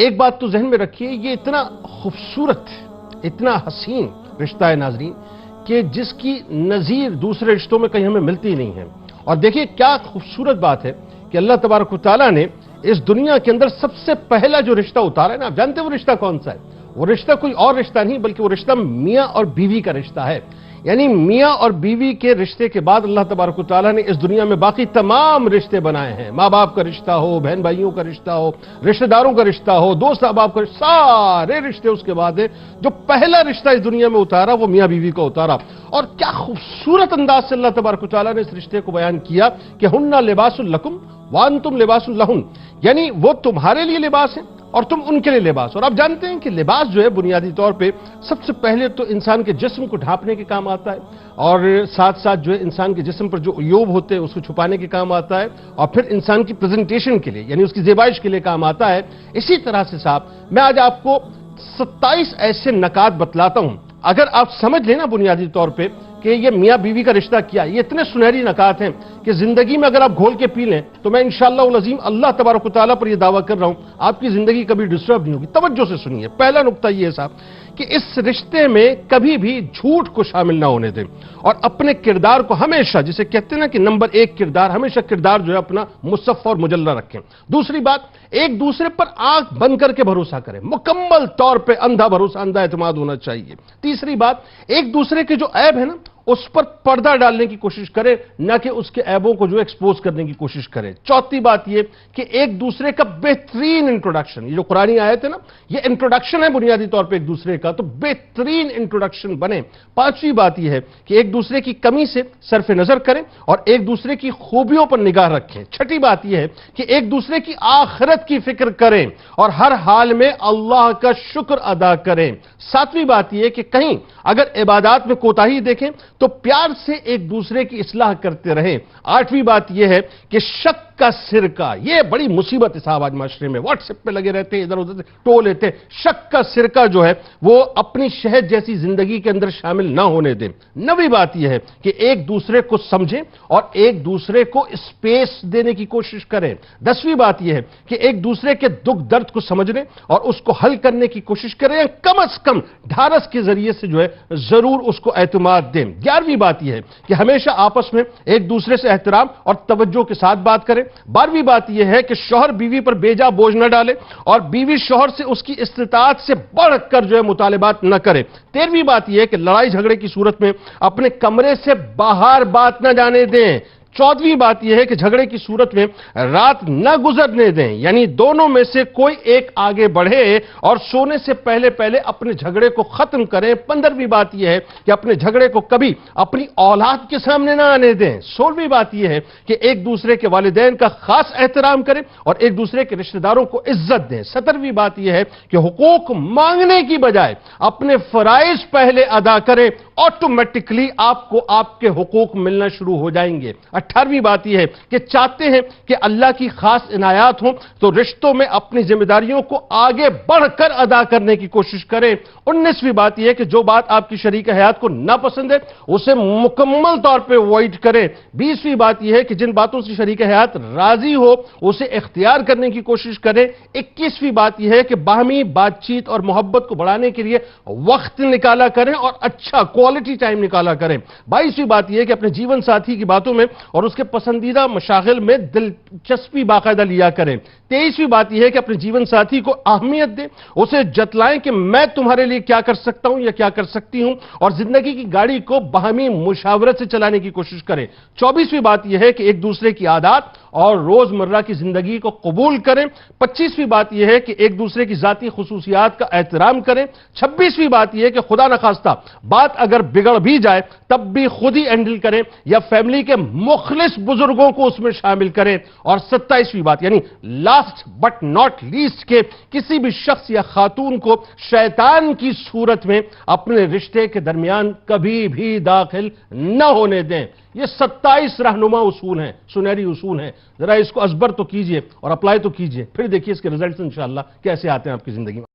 ایک بات تو ذہن میں رکھیے، یہ اتنا خوبصورت، اتنا حسین رشتہ ہے ناظرین کہ جس کی نظیر دوسرے رشتوں میں کہیں ہمیں ملتی نہیں ہے۔ اور دیکھیے کیا خوبصورت بات ہے کہ اللہ تبارک و تعالیٰ نے اس دنیا کے اندر سب سے پہلا جو رشتہ اتارا ہے نا، آپ جانتے ہیں وہ رشتہ کون سا ہے؟ وہ رشتہ کوئی اور رشتہ نہیں بلکہ وہ رشتہ میاں اور بیوی کا رشتہ ہے۔ یعنی میاں اور بیوی کے رشتے کے بعد اللہ تبارک و تعالیٰ نے اس دنیا میں باقی تمام رشتے بنائے ہیں۔ ماں باپ کا رشتہ ہو، بہن بھائیوں کا رشتہ ہو، رشتہ داروں کا رشتہ ہو، دوست احباب کا رشتہ، سارے رشتے اس کے بعد ہیں۔ جو پہلا رشتہ اس دنیا میں اتارا وہ میاں بیوی کا اتارا، اور کیا خوبصورت انداز سے اللہ تبارک و تعالیٰ نے اس رشتے کو بیان کیا کہ ہن لباس لکم وانتم لباس لہن، یعنی وہ تمہارے لیے لباس ہیں اور تم ان کے لیے لباس۔ اور آپ جانتے ہیں کہ لباس جو ہے بنیادی طور پہ سب سے پہلے تو انسان کے جسم کو ڈھانپنے کے کام آتا ہے، اور ساتھ ساتھ جو ہے انسان کے جسم پر جو عیوب ہوتے ہیں اس کو چھپانے کے کام آتا ہے، اور پھر انسان کی پریزنٹیشن کے لیے یعنی اس کی زیبائش کے لیے کام آتا ہے۔ اسی طرح سے صاحب میں آج آپ کو 27 ایسے نکات بتلاتا ہوں، اگر آپ سمجھ لیں نا بنیادی طور پہ کہ یہ میاں بیوی کا رشتہ کیا، یہ اتنے سنہری نکات ہیں کہ زندگی میں اگر آپ گھول کے پی لیں تو میں انشاءاللہ العظیم اللہ تبارک و تعالیٰ پر یہ دعویٰ کر رہا ہوں آپ کی زندگی کبھی ڈسٹرب نہیں ہوگی۔ توجہ سے سنیے، پہلا نقطہ یہ ہے صاحب کہ اس رشتے میں کبھی بھی جھوٹ کو شامل نہ ہونے دیں، اور اپنے کردار کو ہمیشہ، جسے کہتے ہیں نا کہ نمبر 1 کردار، ہمیشہ کردار جو ہے اپنا مصفہ اور مجلہ رکھیں۔ دوسری بات، ایک دوسرے پر آنکھ بند کر کے بھروسہ کریں، مکمل طور پہ اندھا بھروسہ، اندھا اعتماد ہونا چاہیے۔ تیسری بات، ایک دوسرے کے جو عیب ہے نا اس پر پردہ ڈالنے کی کوشش کریں، نہ کہ اس کے عیبوں کو جو ایکسپوز کرنے کی کوشش کریں۔ چوتھی بات یہ کہ ایک دوسرے کا بہترین انٹروڈکشن، یہ جو قرآنی آیت ہے نا یہ انٹروڈکشن ہے بنیادی طور پہ ایک دوسرے کا، تو بہترین انٹروڈکشن بنے۔ پانچویں بات یہ ہے کہ ایک دوسرے کی کمی سے صرف نظر کریں اور ایک دوسرے کی خوبیوں پر نگاہ رکھیں۔ چھٹی بات یہ ہے کہ ایک دوسرے کی آخرت کی فکر کریں اور ہر حال میں اللہ کا شکر ادا کریں۔ ساتویں بات یہ ہے کہ کہیں اگر عبادات میں کوتاہی دیکھیں تو پیار سے ایک دوسرے کی اصلاح کرتے رہیں۔ آٹھویں بات یہ ہے کہ شک کا سرکہ، یہ بڑی مصیبت ہے صاحب آج معاشرے میں، واٹس ایپ پہ لگے رہتے ہیں، ادھر ادھر سے ٹو لیتے ہیں۔ شک کا سرکہ جو ہے وہ اپنی شہد جیسی زندگی کے اندر شامل نہ ہونے دیں۔ نویں بات یہ ہے کہ ایک دوسرے کو سمجھیں اور ایک دوسرے کو اسپیس دینے کی کوشش کریں۔ 10ویں بات یہ ہے کہ ایک دوسرے کے دکھ درد کو سمجھنے اور اس کو حل کرنے کی کوشش کریں، کم از کم ڈھارس کے ذریعے سے جو ہے ضرور اس کو اعتماد دیں۔ 11ویں بات یہ ہے کہ ہمیشہ آپس میں ایک دوسرے سے احترام اور توجہ کے ساتھ بات کریں۔ 12ویں بات یہ ہے کہ شوہر بیوی پر بے جا بوجھ نہ ڈالے اور بیوی شوہر سے اس کی استطاعت سے بڑھ کر جو ہے مطالبات نہ کرے۔ 13ویں بات یہ ہے کہ لڑائی جھگڑے کی صورت میں اپنے کمرے سے باہر بات نہ جانے دیں۔ 14ویں بات یہ ہے کہ جھگڑے کی صورت میں رات نہ گزرنے دیں، یعنی دونوں میں سے کوئی ایک آگے بڑھے اور سونے سے پہلے اپنے جھگڑے کو ختم کریں۔ 15ویں بات یہ ہے کہ اپنے جھگڑے کو کبھی اپنی اولاد کے سامنے نہ آنے دیں۔ 16ویں بات یہ ہے کہ ایک دوسرے کے والدین کا خاص احترام کریں اور ایک دوسرے کے رشتہ داروں کو عزت دیں۔ 17ویں بات یہ ہے کہ حقوق مانگنے کی بجائے اپنے فرائض پہلے ادا کریں، آٹومیٹکلی آپ کو آپ کے حقوق ملنا شروع ہو جائیں گے۔ 18ویں بات یہ ہے کہ چاہتے ہیں کہ اللہ کی خاص عنایات ہوں تو رشتوں میں اپنی ذمہ داریوں کو آگے بڑھ کر ادا کرنے کی کوشش کریں۔ 19ویں بات یہ ہے کہ جو بات آپ کی شریک حیات کو ناپسند ہے اسے مکمل طور پہ اوائڈ کریں۔ 20ویں بات یہ ہے کہ جن باتوں سے شریک حیات راضی ہو اسے اختیار کرنے کی کوشش کریں۔ 21ویں بات یہ ہے کہ باہمی بات چیت اور محبت کو بڑھانے کے لیے وقت نکالا کریں اور اچھا کوالٹی ٹائم نکالا کریں۔ 22ویں بات یہ ہے کہ اپنے جیون ساتھی کی باتوں میں اور اس کے پسندیدہ مشاغل میں دلچسپی باقاعدہ لیا کریں۔ 23ویں بات یہ ہے کہ اپنے جیون ساتھی کو اہمیت دیں، اسے جتلائیں کہ میں تمہارے لیے کیا کر سکتا ہوں یا کیا کر سکتی ہوں، اور زندگی کی گاڑی کو باہمی مشاورت سے چلانے کی کوشش کریں۔ 24ویں بات یہ ہے کہ ایک دوسرے کی عادات اور روزمرہ کی زندگی کو قبول کریں۔ 25ویں بات یہ ہے کہ ایک دوسرے کی ذاتی خصوصیات کا احترام کریں۔ 26ویں بات یہ ہے کہ خدا نخواستہ بات اگر بگڑ بھی جائے تب بھی خود ہی ہینڈل کریں یا فیملی کے مخلص بزرگوں کو اس میں شامل کریں۔ اور 27ویں بات یعنی لاسٹ بٹ ناٹ لیسٹ کہ کسی بھی شخص یا خاتون کو شیطان کی صورت میں اپنے رشتے کے درمیان کبھی بھی داخل نہ ہونے دیں۔ یہ 27 رہنما اصول ہیں، سنہری اصول ہیں، ذرا اس کو ازبر تو کیجئے اور اپلائی تو کیجئے، پھر دیکھیے اس کے ریزلٹس انشاءاللہ کیسے آتے ہیں آپ کی زندگی میں۔